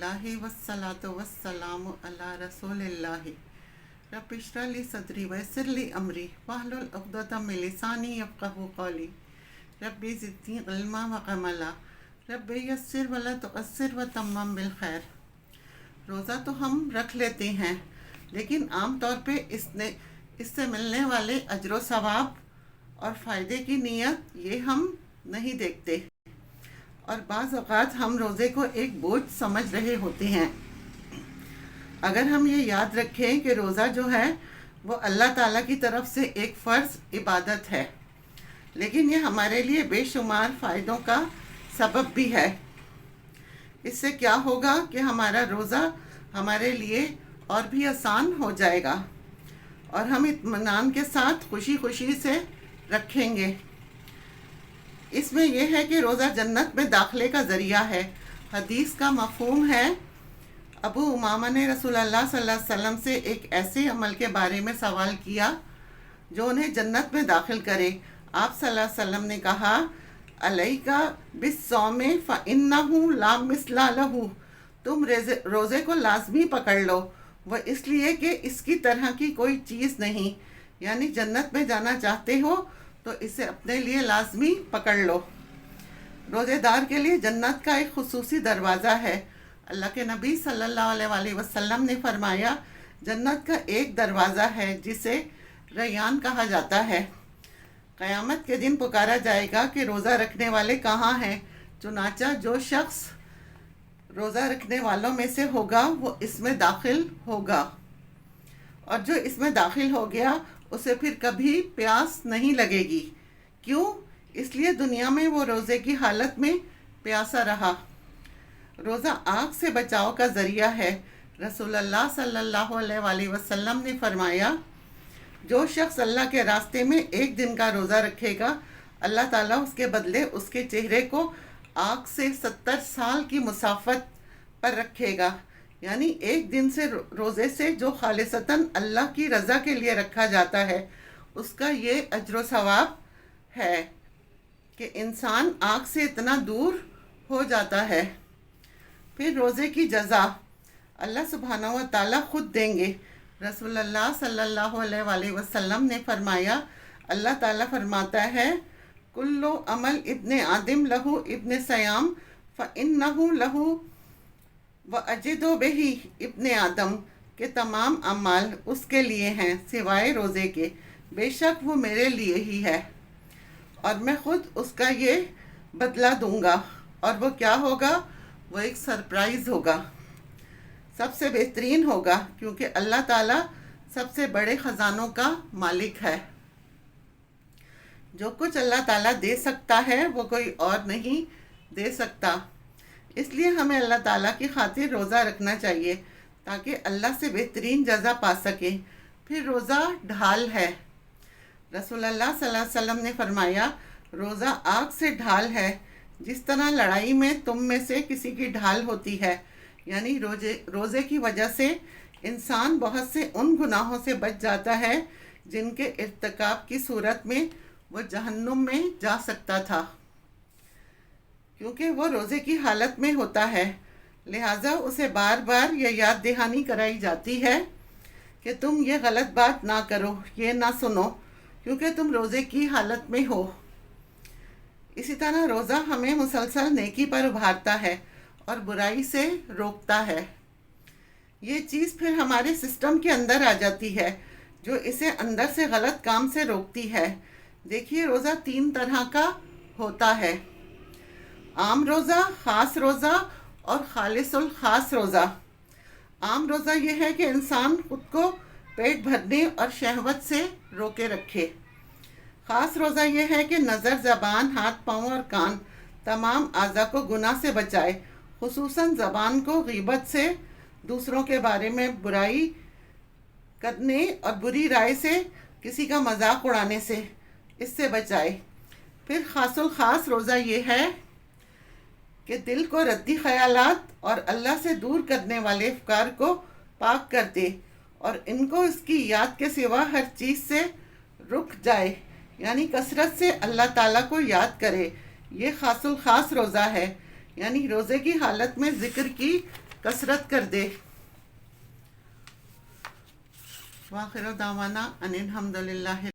الحمدللہ والصلاۃ والسلام علی رسول اللہ رب اشرح لی صدری ویسر لی امری واحلل عقدۃ من لسانی یفقہوا قولی رب زدنی علما وعملا رب یسر ولا تعسر وتمم بالخیر۔ روزہ تو ہم رکھ لیتے ہیں، لیکن عام طور پہ اس سے ملنے والے اجر و ثواب اور فائدے کی نیت یہ ہم نہیں دیکھتے، اور بعض اوقات ہم روزے کو ایک بوجھ سمجھ رہے ہوتے ہیں۔ اگر ہم یہ یاد رکھیں کہ روزہ جو ہے وہ اللہ تعالیٰ کی طرف سے ایک فرض عبادت ہے، لیکن یہ ہمارے لیے بے شمار فائدوں کا سبب بھی ہے۔ اس سے کیا ہوگا کہ ہمارا روزہ ہمارے لیے اور بھی آسان ہو جائے گا، اور ہم اطمینان کے ساتھ خوشی خوشی سے رکھیں گے۔ اس میں یہ ہے کہ روزہ جنت میں داخلے کا ذریعہ ہے۔ حدیث کا مفہوم ہے، ابو امامہ نے رسول اللہ صلی اللہ علیہ وسلم سے ایک ایسے عمل کے بارے میں سوال کیا جو انہیں جنت میں داخل کرے۔ آپ صلی اللہ علیہ وسلم نے کہا، علیک بالصوم فإنہ لا مثل لہ، تم روزے کو لازمی پکڑ لو، وہ اس لیے کہ اس کی طرح کی کوئی چیز نہیں، یعنی جنت میں جانا چاہتے ہو تو اسے اپنے لیے لازمی پکڑ لو۔ روزے دار کے لیے جنت کا ایک خصوصی دروازہ ہے۔ اللہ کے نبی صلی اللہ علیہ وآلہ وسلم نے فرمایا، جنت کا ایک دروازہ ہے جسے ریان کہا جاتا ہے۔ قیامت کے دن پکارا جائے گا کہ روزہ رکھنے والے کہاں ہیں؟ چنانچہ جو شخص روزہ رکھنے والوں میں سے ہوگا وہ اس میں داخل ہوگا، اور جو اس میں داخل ہو گیا اسے پھر کبھی پیاس نہیں لگے گی۔ کیوں؟ اس لیے دنیا میں وہ روزے کی حالت میں پیاسا رہا۔ روزہ آگ سے بچاؤ کا ذریعہ ہے۔ رسول اللہ صلی اللہ علیہ وآلہ وسلم نے فرمایا، جو شخص اللہ کے راستے میں ایک دن کا روزہ رکھے گا، اللہ تعالیٰ اس کے بدلے اس کے چہرے کو آگ سے 70 سال کی مسافت پر رکھے گا۔ یعنی ایک دن سے روزے سے جو خالصتاً اللہ کی رضا کے لیے رکھا جاتا ہے، اس کا یہ اجر و ثواب ہے کہ انسان آگ سے اتنا دور ہو جاتا ہے۔ پھر روزے کی جزا اللہ سبحانہ و تعالیٰ خود دیں گے۔ رسول اللہ صلی اللہ علیہ وآلہ وسلم نے فرمایا، اللہ تعالیٰ فرماتا ہے، کل عمل ابن آدم لہو ابن سیام فإنہ لہو وَأَجِدُ بِهِ ابن آدم، کہ تمام اعمال اس کے لیے ہیں سوائے روزے کے، بے شک وہ میرے لیے ہی ہے، اور میں خود اس کا یہ بدلہ دوں گا۔ اور وہ کیا ہوگا؟ وہ ایک سرپرائز ہوگا، سب سے بہترین ہوگا، کیونکہ اللہ تعالیٰ سب سے بڑے خزانوں کا مالک ہے۔ جو کچھ اللہ تعالیٰ دے سکتا ہے وہ کوئی اور نہیں دے سکتا۔ اس لیے ہمیں اللہ تعالیٰ کی خاطر روزہ رکھنا چاہیے تاکہ اللہ سے بہترین جزا پا سکیں۔ پھر روزہ ڈھال ہے۔ رسول اللہ صلی اللہ علیہ وسلم نے فرمایا، روزہ آگ سے ڈھال ہے، جس طرح لڑائی میں تم میں سے کسی کی ڈھال ہوتی ہے، یعنی روزے کی وجہ سے انسان بہت سے ان گناہوں سے بچ جاتا ہے جن کے ارتکاب کی صورت میں وہ جہنم میں جا سکتا تھا، کیونکہ وہ روزے کی حالت میں ہوتا ہے۔ لہٰذا اسے بار بار یہ یاد دہانی کرائی جاتی ہے کہ تم یہ غلط بات نہ کرو، یہ نہ سنو، کیونکہ تم روزے کی حالت میں ہو۔ اسی طرح روزہ ہمیں مسلسل نیکی پر ابھارتا ہے اور برائی سے روکتا ہے۔ یہ چیز پھر ہمارے سسٹم کے اندر آ جاتی ہے جو اسے اندر سے غلط کام سے روکتی ہے۔ دیکھیے، روزہ 3 طرح کا ہوتا ہے: عام روزہ، خاص روزہ اور خالص الخاص روزہ۔ عام روزہ یہ ہے کہ انسان خود کو پیٹ بھرنے اور شہوت سے روکے رکھے۔ خاص روزہ یہ ہے کہ نظر، زبان، ہاتھ، پاؤں اور کان، تمام اعضاء کو گناہ سے بچائے، خصوصاً زبان کو غیبت سے، دوسروں کے بارے میں برائی کرنے اور بری رائے سے، کسی کا مذاق اڑانے سے، اس سے بچائے۔ پھر خاص الخاص روزہ یہ ہے کہ دل کو ردی خیالات اور اللہ سے دور کرنے والے افکار کو پاک کر دے اور ان کو اس کی یاد کے سوا ہر چیز سے رک جائے، یعنی کثرت سے اللہ تعالیٰ کو یاد کرے۔ یہ خاص الخاص روزہ ہے، یعنی روزے کی حالت میں ذکر کی کثرت کر دے. وآخر دعوانا ان الحمد للہ.